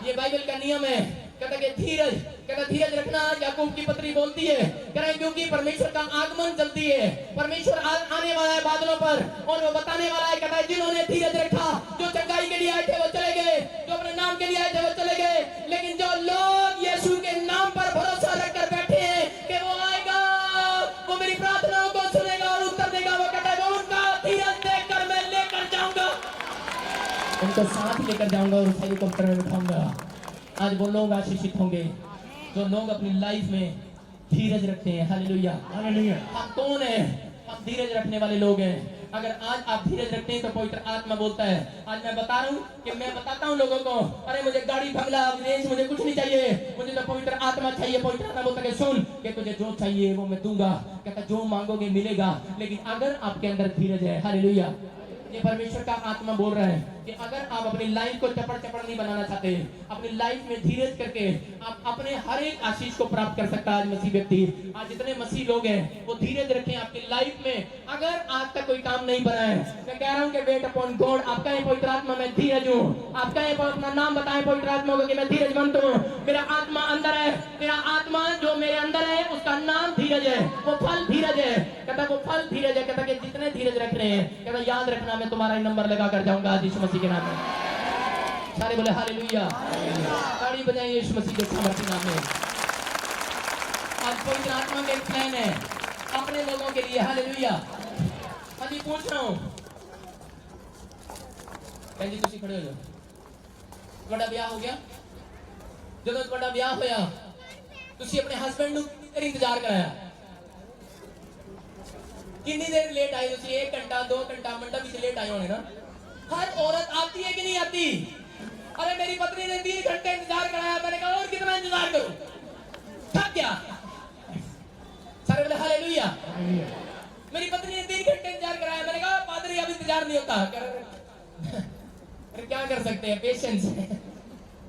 ये बाइबल का नियम है। कहता कि धीरज, कहता धीरज रखना, याकूब की पत्री बोलती है, कह रहे क्योंकि परमेश्वर का आगमन जल्दी है, परमेश्वर आने वाला है बादलों पर, और वो बताने वाला है। कहता है जिन्होंने धीरज रखा, जो चंगाई के लिए आए थे वो चले गए, जो अपने नाम के लिए आए थे वो चले गए, लेकिन जो लोग यीशु के नाम पर भरोसा रखकर बैठे हैं कि वो आएगा, वो मेरी प्रार्थनाओं को सुनेगा और उत्तर देगा, वो कहता है उनका धीरज देखकर मैं लेकर जाऊंगा, उनको साथ लेकर जाऊंगा और हेलीकॉप्टर में बिठाऊंगा। आज वो लोग आशीषित होंगे जो लोग अपनी लाइफ में धीरज रखते हैं, हालेलुया, हालेलुया। हम कौन है? हम धीरज रखने वाले लोग हैं। अगर आज आप धीरज रखते हैं तो पवित्र आत्मा बोलता है, आज मैं बता रहा हूँ कि मैं बताता हूँ लोगों को, अरे मुझे गाड़ी बंगला विदेश मुझे कुछ नहीं चाहिए, मुझे तो पवित्र आत्मा चाहिए। पवित्र आत्मा बोलता है सुन कि तुझे जो चाहिए वो मैं दूंगा। कहता जो मांगोगे मिलेगा, लेकिन अगर आपके अंदर धीरज है, हालेलुया। ये परमेश्वर का आत्मा बोल रहा है कि अगर आप अपनी लाइफ को चपड़ चपड़ नहीं बनाना चाहते, अपनी लाइफ में धीरज करके आप अपने हर एक आशीष को प्राप्त कर सकता है। आज मसीह व्यक्ति, आज जितने मसीह लोग हैं वो धीरज रखें आपकी लाइफ में। अगर आज तक कोई काम नहीं बना है, मैं कह रहा हूँ कि वेट अपॉन गॉड। आपका है पवित्र आत्मा मैं धीरज हूँ, आपका है अपना नाम बताएं पवित्र आत्मा को कि मैं धीरजवंत हूँ, मेरा आत्मा अंदर है, मेरा आत्मा जो मेरे अंदर है उसका नाम धीरज है, वो फल धीरज है। कहता वो फल धीरज है। कहता कि जितने धीरज रख रहे हैं, कहता याद रखना मैं तुम्हारा ही नंबर लगा कर जाऊंगा आज यीशु मसीह के नाम में। सारे बोले हालेलुया, ताली बजाएं यीशु मसीह के सामर्थी नाम में। आज पवित्र आत्मा का एक प्लान है अपने लोगों के लिए, हालेलुया। हाँ जी, पूछ रहा हूं, जी तुम खड़े हो जाओ। ਤੁਹਾਡਾ ਵਿਆਹ ਹੋ ਗਿਆ? ਜਦੋਂ ਤੁਹਾਡਾ ਵਿਆਹ ਹੋਇਆ ਤੁਸੀਂ ਆਪਣੇ ਹਸਬੰਡ ਨੂੰ ਕਿੰਨੀ ਇੰਤਜ਼ਾਰ ਕਰਾਇਆ? कितनी देर लेट आए? 1 घंटा 2 घंटा मंडप भी लेट आए होने ना। हर औरत आती है कि नहीं आती? अरे मेरी पत्नी ने 3 घंटे इंतजार कराया, मैंने कहा और कितना इंतजार करूं, थक गया। सारे बोले हालेलुया। मेरी पत्नी ने 3 घंटे इंतजार कराया, मैंने कहा पादरी अब इंतजार नहीं होता। अरे क्या कर सकते हैं, पेशेंस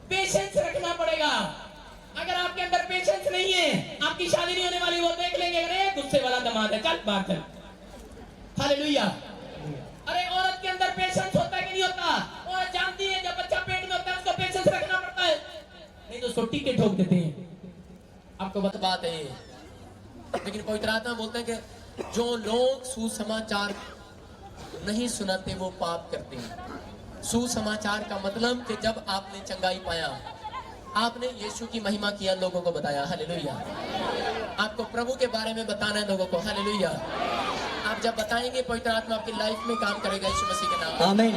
पेशेंस रखना पड़ेगा। अगर आपके अंदर पेशेंस नहीं है, आपकी शादी नहीं होने वाली। वो देख लेंगे, अरे गुस्सा पैसे वाला दामाद है। चल बाहर चल। हालेलुया। अरे औरत के अंदर पेशेंस होता है कि नहीं होता? औरत जानती है जब बच्चा पेट में होता है उसको पेशेंस रखना पड़ता है, नहीं तो उसको टीके ठोक देते हैं। आपको बात है। लेकिन पवित्र आत्मा बोलते हैं कि जो लोग सुसमाचार नहीं सुनाते वो पाप करते हैं। सुसमाचार का मतलब कि जब आपने चंगाई पाया, आपने यीशु की महिमा किया, लोगों को बताया। हालेलुया। आपको प्रभु के बारे में बताना है लोगों को। हालेलुया। आप जब बताएंगे पवित्र आत्मा आपकी लाइफ में काम करेगा यीशु मसीह के नाम। आमीन।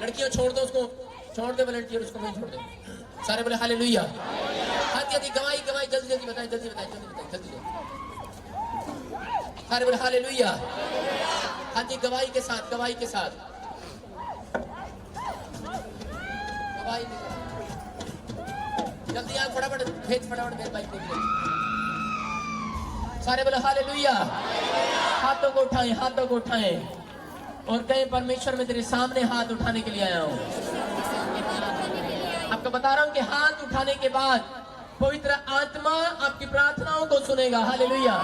लड़कियों छोड़ दो उसको, छोड़ दे वॉलंटियर, उसको नहीं छोड़ दे। सारे बोले हालेलुया। हाथ गवाही गवाही जल्दी जल्दी बताएं, जल्दी बताएं, जल्दी बताएं, जल्दी। सारे बोले हालेलुया। हाँ जी, गवाही के साथ, गवाही के साथ, गवाही के साथ। जल्दी आप फटाफट भेज, फटाफट भेज बाइक पे। सारे बोले हालेलुया। हाथों को उठाएं, हाथों को उठाएं और कहें परमेश्वर मैं तेरे सामने हाथ उठाने के लिए आया हूँ। आपको बता रहा हूँ कि हाथ उठाने के बाद पवित्र आत्मा आपकी प्रार्थनाओं को सुनेगा। हालेलुया।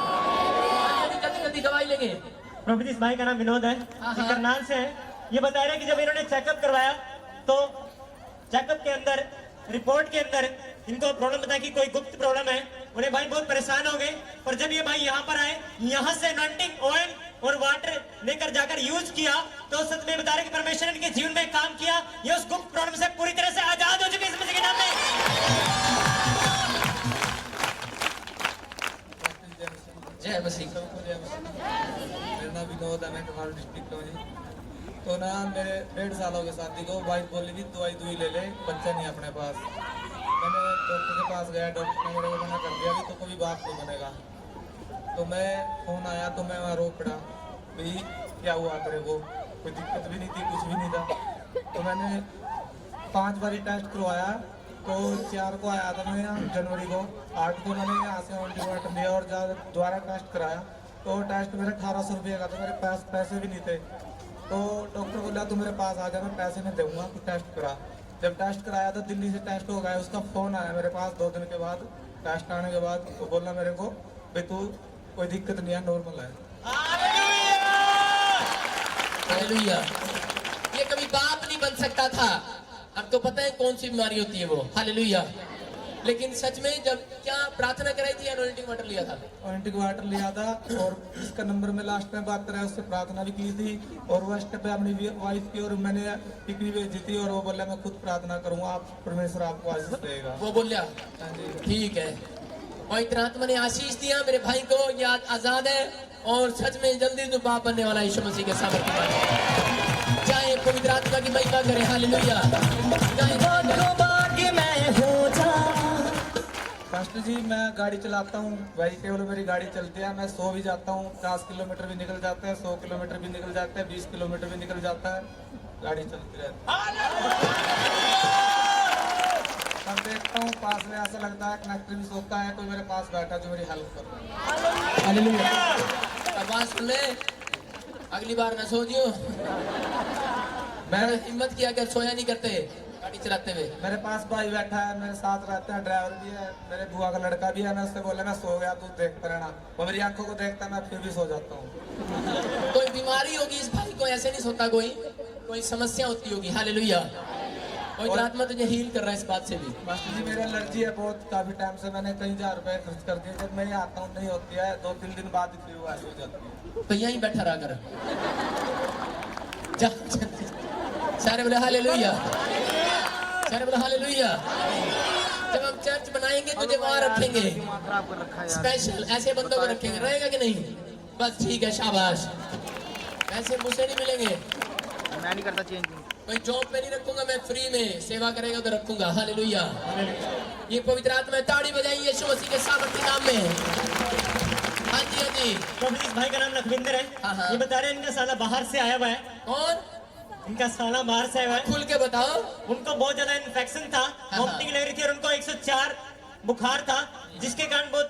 जल्दी जल्दी दवाई लेंगे। प्रभु जी, इस भाई का नाम विनोद है, ये करनाल से है। ये बता रहे हैं कि जब इन्होंने चेकअप करवाया तो चेकअप के अंदर, रिपोर्ट के अंदर इनको प्रॉब्लम बताया कि कोई गुप्त प्रॉब्लम है। उन्हें भाई बहुत परेशान हो गए, और जब ये भाई यहाँ पर आए, यहाँ से अनॉइंटिंग ऑयल और वाटर लेकर जाकर यूज किया तो सच में बता रहे कि परमेश्वर ने इनके जीवन में काम किया। ये उस गुप्त प्रॉब्लम से पूरी तरह से आजाद हो चुके हैं इस मसीह के नाम में। जय मसीह। मेरा नाम विनोद है, मैं कमाल डिस्ट्रिक्ट हूँ जी। तो ना मेरे 1.5 साल हो गए शादी को। वाइफ बोली भी दवाई दुई ले ले, बच्चा नहीं अपने पास। मैंने डॉक्टर के पास गया, डॉक्टर ने मेरे को मना कर दिया कि तो कोई बात नहीं बनेगा। तो मैं फोन आया तो मैं वहाँ रो पड़ा, भाई क्या हुआ तेरे को? कोई दिक्कत भी नहीं थी, कुछ भी नहीं था। तो मैंने 5 बार टेस्ट करवाया। तो 4 को आया था मैं यहाँ जनवरी को, 8 को मैंने यहाँ से एंटीबायोटिक लिया और दोबारा टेस्ट कराया। तो टेस्ट मेरा 1800 रुपये का था, मेरे पास पैसे भी नहीं थे। तो डॉक्टर बोला तू मेरे पास आ जा, मैं पैसे नहीं दूंगा, तू टेस्ट करा। जब टेस्ट कराया तो दिल्ली से टेस्ट हो गया। उसका फ़ोन आया मेरे पास 2 दिन के बाद, टेस्ट आने के बाद। तो बोला मेरे को भाई तू कोई दिक्कत नहीं है, नॉर्मल है। हालेलुया। ये कभी बाप नहीं बन सकता था। आपको पता है कौन सी बीमारी होती है वो? हालेलुया। लेकिन सच में जब क्या प्रार्थना कराई थी, एनोइंटिंग वाटर लिया था? एनोइंटिंग वाटर लिया था, और इसका नंबर में लास्ट में बात कराया, उससे प्रार्थना भी की थी। और वो स्टेप पे अपनी वाइफ की और मैंने टिकरी भेजी थी, और वो बोला मैं खुद प्रार्थना करूंगा, आप परमेश्वर आपको आशीष देगा। वो बोलिया ठीक है। पवित्र आत्मा ने आशीष दिया मेरे भाई को, याद आजाद है और सच में जल्दी तो बाप बनने वाला यीशु मसीह के सामर्थ्य। चाहे पवित्र आत्मा की महिमा करे। हालेलुया। पास्टर जी, मैं गाड़ी चलाता हूँ, वेजिटेबल मेरी गाड़ी चलती है। मैं 100 भी जाता हूँ, 50 किलोमीटर भी निकल जाता है, 100 किलोमीटर भी निकल जाता है, 20 किलोमीटर भी निकल जाता है, गाड़ी चलती रहती है। तब देखता हूँ पास में, ऐसा लगता है कनेक्टर भी सोता है, कोई मेरे पास बैठा जो मेरी हेल्प कर रहा है। आवाज सुन ले, अगली बार न सो जियो। मैंने हिम्मत किया कर सोया नहीं करते गाड़ी चलाते हुए। मेरे पास भाई बैठा है, मेरे साथ रहता है, ड्राइवर भी है, मेरे बुआ का लड़का भी है। मैं उससे बोला मैं सो गया, तू देखता रहना। वो मेरी आंखों को देखता है, मैं फिर भी सो जाता हूँ। कोई बीमारी होगी इस भाई को, ऐसे नहीं सोता, कोई समस्या होती होगी। हालेलुया। पवित्र आत्मा तुझे हील कर रहा है इस बात से भी। मास्टर जी, मेरी एलर्जी है बहुत, काफी टाइम से मैंने कई 1000 रुपए खर्च कर दिए। जब मैं यहाँ आता हूँ नहीं होती है, 2-3 दिन बाद फिर वो ऐसे हो जाती है। तो यहीं बैठा रहा कर। सारे बोले हालेलुया, सारे बोले हालेलुया। जब हम चर्च बनाएंगे तुझे वहां रखेंगे, स्पेशल ऐसे बंदों को रखेंगे, रहेगा कि नहीं? बस ठीक है, शाबाश। ऐसे मुझसे नहीं मिलेंगे, मैं नहीं करता चेंज। कोई जॉब पे नहीं रखूंगा, मैं फ्री में सेवा करेगा तो रखूंगा। हालेलुया। ये पवित्र आत्मा, ताड़ी बजाइए यीशु मसीह के सामर्थ्य नाम में। हाँ जी, हाँ जी। तो इस भाई का नाम लखविंदर है। हाँ। ये बता रहे हैं इनका साला बाहर से आया हुआ है। कौन? इनका साला बाहर से आया हुआ है। खुल के बताओ। उनको बहुत ज्यादा इन्फेक्शन था, वॉमिटिंग लग रही थी, और उनको 104 बुखार था, जिसके कारण बहुत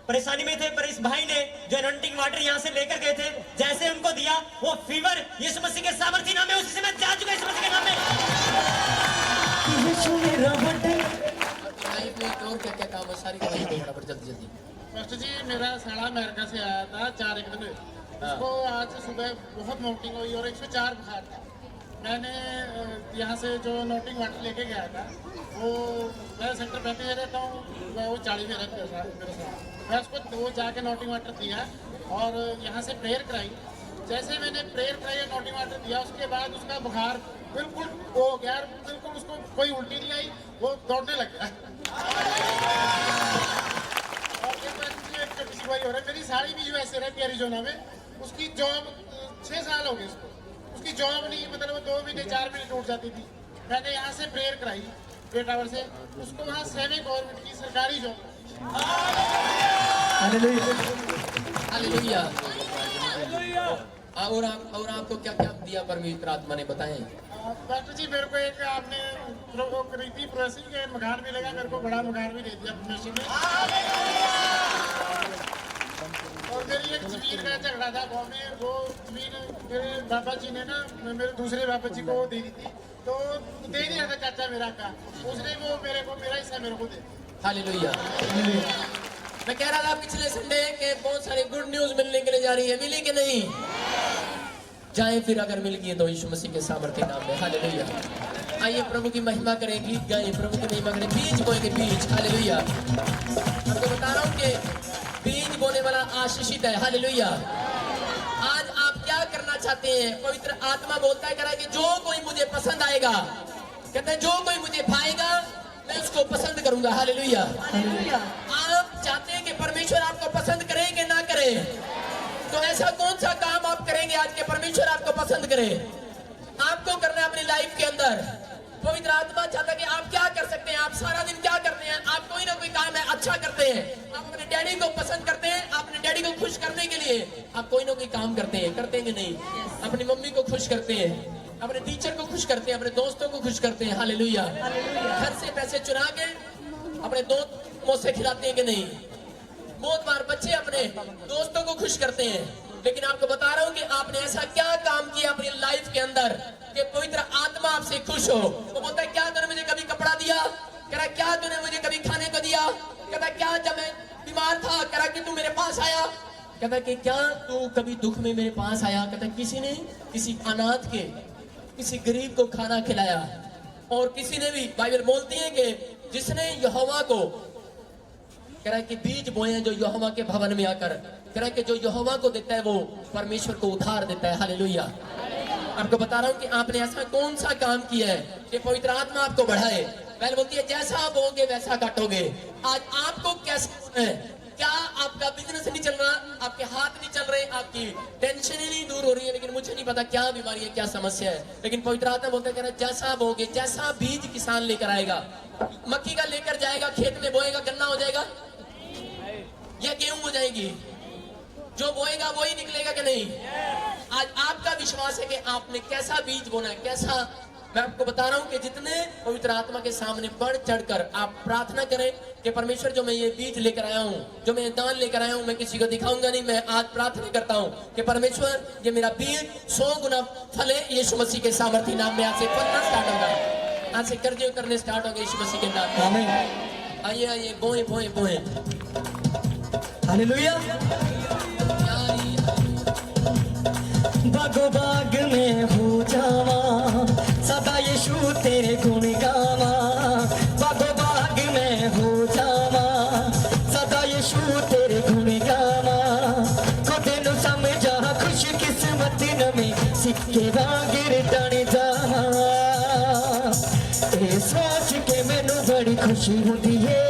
परेशानी में थे। पर इस भाई ने जो एनोइंटिंग वाटर यहाँ से लेकर गए थे, जैसे उनको दिया, वो फीवर यीशु मसीह के सामर्थ्य नाम में उसी से मैं जा चुका यीशु मसीह के नाम में। लाइफ में और क्या क्या काम है, सारी जल्दी जल्दी। फर्स्ट जी मेरा साला अमेरिका से आया था 4 एक दिन हुए। उसको आज सुबह बहुत वोमिटिंग हुई और 104 बुखार था। मैंने यहाँ से जो नोटिंग वाटर लेके गया था वो मैं सेंटर 35 में रहता हूँ, मैं वो 40 में रहता था मेरे साथ। मैं उसको वो जाके नोटिंग वाटर दिया और यहाँ से प्रेयर कराई। जैसे मैंने प्रेयर कराई और नोटिंग वाटर दिया उसके बाद उसका बुखार बिल्कुल हो गया, बिल्कुल उसको कोई उल्टी नहीं आई, वो दौड़ने लग गया। और ये एक छोटी सी भाई हो रहा है, मेरी साड़ी भी यूएसए रहती है एरिजोना में, उसकी जॉब 6 साल हो गए उसको, उसकी जॉब नहीं, मतलब 2 महीने 4 महीने उठ जाती थी। मैंने यहाँ से प्रेयर कराई प्रेयर टावर से, उसको वहाँ सेमी गवर्नमेंट की सरकारी जॉब। हालेलुया। और आपको क्या क्या दिया परमेश्वर आत्मा ने, बताएं। डॉक्टर जी मेरे को एक आपने रीति प्रोसेसिंग के मकान मिलेगा, मेरे को बड़ा मकान भी दे दिया परमेश्वर ने। और मेरी एक जमीन का झगड़ा था गाँव में, वो जमीन मेरे बाबा जी ने ना मेरे दूसरे बाबा जी को दे दी थी, तो दे दिया था चाचा मेरा का, उसने वो मेरे को मेरा हिस्सा मेरे को दे दिया। हालेलुया। मैं कह रहा था पिछले संडे के बहुत सारी गुड न्यूज मिलने के लिए जा रही है, मिली कि नहीं? जाए फिर अगर मिल गई तो यीशु मसीह के सामर्थ्य नाम में। हालेलुया। आइए प्रभु की महिमा करें, गीत गाएं, प्रभु की महिमा करें, बीज बोएंगे बीज। हालेलुया। आपको बता रहा हूँ कि बीज बोने वाला आशीषित है। हालेलुया। आज आप क्या करना चाहते हैं? पवित्र आत्मा बोलता है करा कि जो कोई मुझे पसंद आएगा, कहते हैं जो कोई मुझे पाएगा मैं उसको पसंद करूंगा। हालेलुया। आप चाहते हैं कि परमेश्वर आपको पसंद करे कि ना करे? तो ऐसा कौन सा काम आप करेंगे आज के परमेश्वर आपको पसंद करे? आपको करना है अपनी लाइफ के अंदर। पवित्र आत्मा चाहता है कि आप क्या कर सकते हैं, आप सारा दिन क्या करते हैं, आप कोई ना कोई काम है अच्छा करते हैं, आप अपने डैडी को पसंद करते हैं, अपने डैडी को खुश करने के लिए आप कोई ना कोई काम करते हैं कि नहीं? अपनी मम्मी को खुश करते हैं, अपने टीचर को खुश करते हैं, अपने दोस्तों को खुश करते हैं। हालेलुया। घर से पैसे चुरा के अपने दोस्तों से खिलाते हैं कि नहीं? बहुत बार बच्चे अपने दोस्तों को खुश करते हैं, लेकिन आपको बता रहा हूं कि आपने ऐसा क्या काम किया अपनी लाइफ के अंदर कि पवित्र आत्मा आपसे खुश हो। वो बोलता है क्या तूने मुझे कभी कपड़ा दिया? कह रहा क्या तूने मुझे कभी खाने को दिया? कहता क्या जब मैं बीमार था कह रहा कि तू मेरे पास आया? कहता कि क्या तू कभी दुख में मेरे पास आया? कहता किसी ने किसी अनाथ के, किसी गरीब को खाना खिलाया। और किसी ने भी, बाइबल बोलती है कि जिसने यहोवा को, कह रहा है कि बीज बोए जो यहोवा के भवन में आकर, कह रहा है कि जो यहोवा को देता है वो परमेश्वर को उधार देता है। हालेलुया। आपको बता रहा हूं कि आपने ऐसा कौन सा काम किया है कि पवित्र आत्मा आपको बढ़ाए। पहले बोलती है जैसा आप बोगे वैसा काटोगे। आज आपको कैसा है? क्या आपका बिजनेस नहीं चल रहा, आपके हाथ नहीं चल रहे, आपकी टेंशन ही नहीं दूर हो रही है, लेकिन मुझे नहीं पता क्या बीमारी है, क्या समस्या है, लेकिन पवित्र आत्मा बोलता है जैसा बोगे, जैसा बीज किसान लेकर आएगा, मक्की का लेकर जाएगा, खेत में बोएगा, गन्ना हो जाएगा या गेहूं हो जाएगी, जो बोएगा वही निकलेगा कि नहीं? आज आपका विश्वास है कि आपने कैसा बीज बोना है, कैसा। मैं आपको बता रहा हूं कि जितने पवित्र आत्मा के सामने बढ़ चढ़कर आप प्रार्थना करें कि परमेश्वर जो मैं ये बीज लेकर आया हूं, जो मैं दान लेकर आया हूं, मैं किसी को दिखाऊंगा नहीं। मैं आज प्रार्थना करता हूं कि परमेश्वर ये मेरा बीज 100 गुना फले यीशु मसीह के सामर्थ्य नाम में। आज से फलना स्टार्ट होगा, आज से कर्जे उतरने स्टार्ट होंगे यीशु मसीह के नाम में। आइए आइए बोए बोए बोए। हालेलुया। बागो बाग में हो जावा, सदा यीशु तेरे गुण गावा। बागो बाग में हो जावा, सदा यीशु तेरे गुण गावा। खुद नु समझा खुश किस्मत नवी, सिक्के वांगर तन जावा। ए सोच के मैनू बड़ी खुशी हुंदी है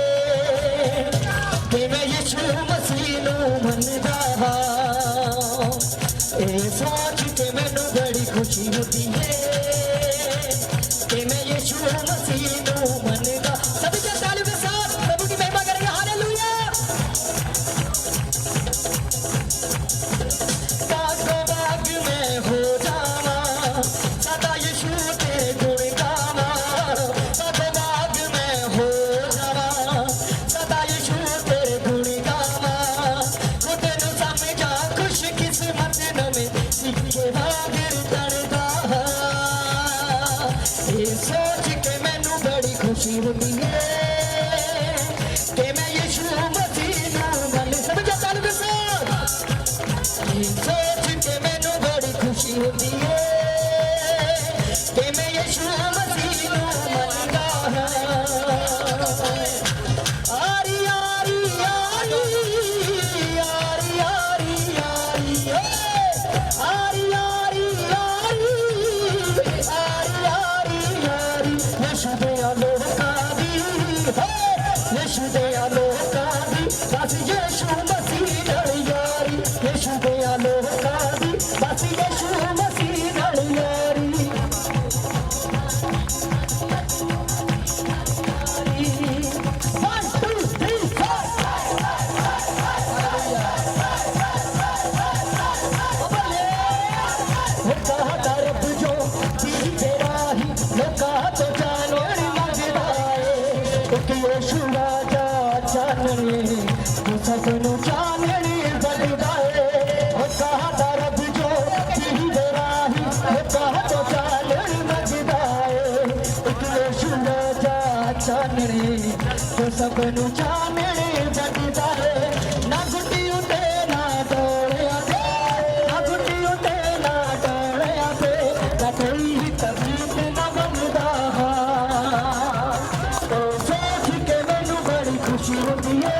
कि मैं यीशु मसीह नू मनदा हां। ए सोच के मैनू बड़ी खुशी होती है कि मैं यीशु मसीह नू मनदा। सभी के तालियों के साथ प्रभु की महिमा करेंगे। हालेलुया। बागो बाग में हो जावा, सदा यीशु तेरे गुण गावा। बागो बाग में हो जावा, सदा यीशु तेरे गुण गावा। खुद नु समझा खुश किस्मत नवी, सिक्के वांगर तड़दा। ये सोच के मैनू बड़ी दिया लोकां दी बस यीशु मसीह नाल यारी यीशु दिया लोकां दी बस यीशु मसीह नाल यारी सबनू चाननी बददाए कहा रब जो जींदे राही कहा तो चाननी बददाए यीशु राजा चाननी तो सबनू चाननी बददाए ना गुटी उते ना डोलिया ना गुटी उते ना डोलिया पे ना कोई तकलीफ ना बनदा तो सोच के मैनू बड़ी खुशी होती है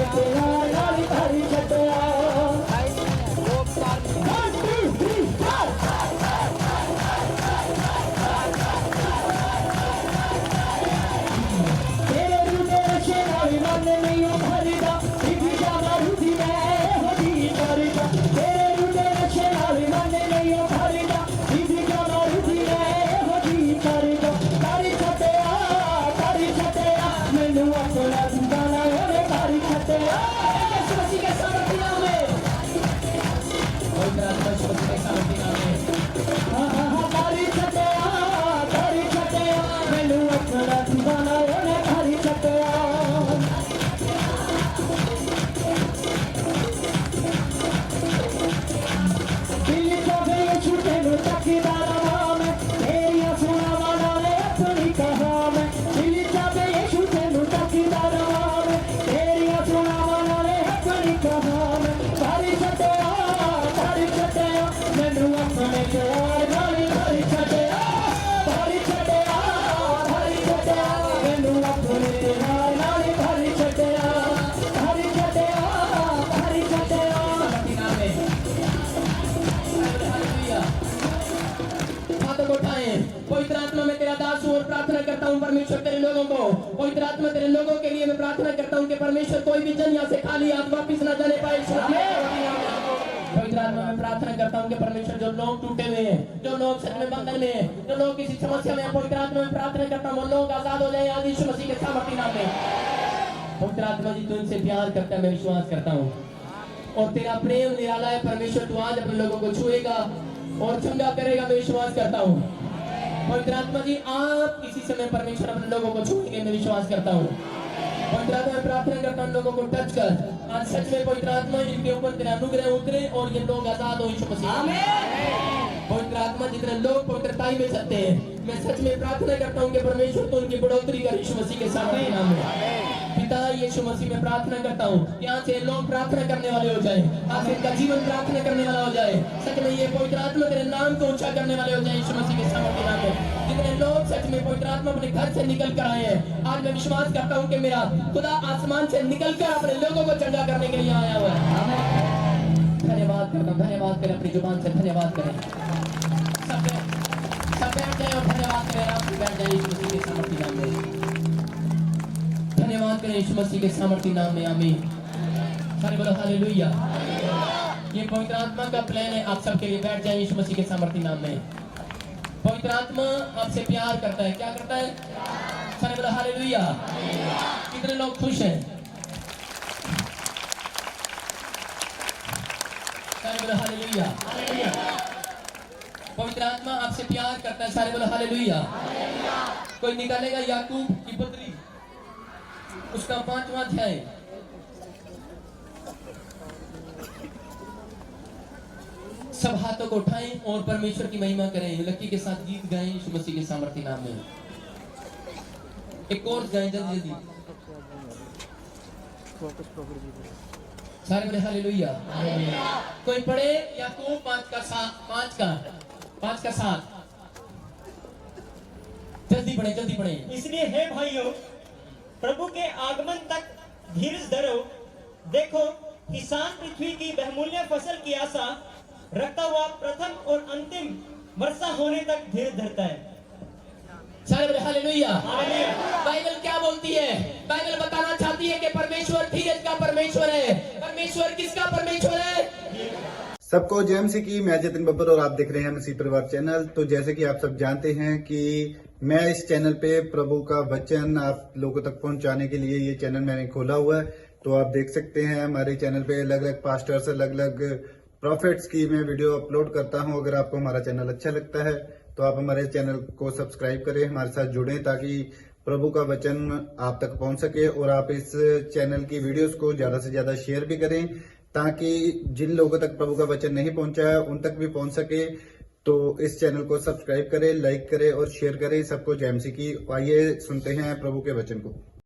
Hare करता हूँ परमेश्वर तेरे लोगों को, पवित्र आत्मा तेरे लोगों के लिए मैं प्रार्थना करता हूँ कि परमेश्वर कोई भी जन यहाँ से खाली हाथ वापिस ना जाने पाए। पवित्र आत्मा में प्रार्थना करता हूँ कि परमेश्वर जो लोग टूटे हुए हैं, जो लोग सच में बंधन में हैं, जो लोग किसी समस्या में हैं, पवित्र आत्मा में प्रार्थना करता हूँ वो लोग आजाद हो जाए आज यीशु मसीह के सामर्थी नाम में। पवित्र आत्मा जी तू इनसे प्यार करता है, मैं विश्वास करता हूँ, और तेरा प्रेम निराला है परमेश्वर। तू आज अपने लोगों को छुएगा और चंगा करेगा, मैं विश्वास करता हूँ। पवित्र आत्मा जी आप इसी समय परमेश्वर अपने लोगों को छुएंगे, मैं विश्वास करता हूँ। पवित्र आत्मा में प्रार्थना करता हूँ लोगों को टच कर आज सच में पवित्र आत्मा इनके ऊपर तेरा अनुग्रह उतरे और ये लोग आजाद हो यीशु मसीह। पवित्र आत्मा जितने लोग पवित्रताई में चलते हैं, मैं सच में प्रार्थना करता हूँ कि परमेश्वर तो उनकी बढ़ोतरी कर यीशु मसीह के सामने नाम में। पिता यीशु मसीह में प्रार्थना करता हूँ यहाँ से लोग प्रार्थना करने वाले हो जाए, आज इनका जीवन प्रार्थना करने वाला हो जाए, सच में ये पवित्र आत्मा तेरे नाम को ऊंचा करने वाले हो जाए यीशु मसीह के सामर्थी नाम में। जितने लोग सच में पवित्र आत्मा अपने घर से निकल कर आए हैं, आज मैं विश्वास करता हूँ कि मेरा खुदा आसमान से निकल कर अपने लोगों को चंगा करने के लिए आया हुआ है। धन्यवाद करता हूँ, धन्यवाद करें अपनी जुबान से, धन्यवाद करें सब बैठ जाए और धन्यवाद करें, आप बैठ जाए यीशु मसीह के सामर्थी नाम में। धन्यवाद करें यीशु मसीह के सामर्थी नाम में, आमीन। सारे बोलो हालेलुया। ये पवित्र आत्मा का प्लान है आप सबके लिए, बैठ जाए यीशु मसीह के सामर्थी नाम में। पवित्र आत्मा आपसे प्यार करता है, क्या करता है? सारे बोलो हालेलुया। कितने लोग खुश हैं? सारे बोलो हालेलुया। पवित्र आत्मा आपसे प्यार करता है, सारे बोलो हालेलुया। कोई निकालेगा याकूब की पत्री उसका 5वां अध्याय, सब हाथों को उठाएं और परमेश्वर की महिमा करें, लकी के साथ गीत गाएं यीशु मसीह के सामर्थी नाम में। एक कोर्स गाएं जल्दी जल्दी, सारे बोले हालेलुया। कोई पढ़े याकूब 5 का 7 जल्दी पढ़े। इसलिए हे भाइयों, प्रभु के आगमन तक धीरज धरो। देखो किसान पृथ्वी की बहुमूल्य फसल की आशा रखता हुआ प्रथम और अंतिम वर्षा होने तक धीरज धरता है। सारे बोले हालेलुया। हालेलुया। बाइबल क्या बोलती है? बाइबल बताना चाहती है कि परमेश्वर धीरज का परमेश्वर है। परमेश्वर किसका परमेश्वर है? सबको जय मसीह की। मैं जतिन बब्बर और आप देख रहे हैं मसीह परिवार चैनल। तो जैसे कि आप सब जानते हैं कि मैं इस चैनल पे प्रभु का वचन आप लोगों तक पहुंचाने के लिए ये चैनल मैंने खोला हुआ है। तो आप देख सकते हैं हमारे चैनल पे अलग अलग पास्टर्स, अलग अलग प्रॉफिट्स की मैं वीडियो अपलोड करता हूं। अगर आपको हमारा चैनल अच्छा लगता है तो आप हमारे चैनल को सब्सक्राइब करें, हमारे साथ जुड़ें ताकि प्रभु का वचन आप तक पहुंच सके। और आप इस चैनल की वीडियोस को ज्यादा से ज्यादा शेयर भी करें ताकि जिन लोगों तक प्रभु का वचन नहीं पहुंचा है उन तक भी पहुंच सके। तो इस चैनल को सब्सक्राइब करें, लाइक करें और शेयर करें। सबको जय मसीह की। आइए सुनते हैं प्रभु के वचन को।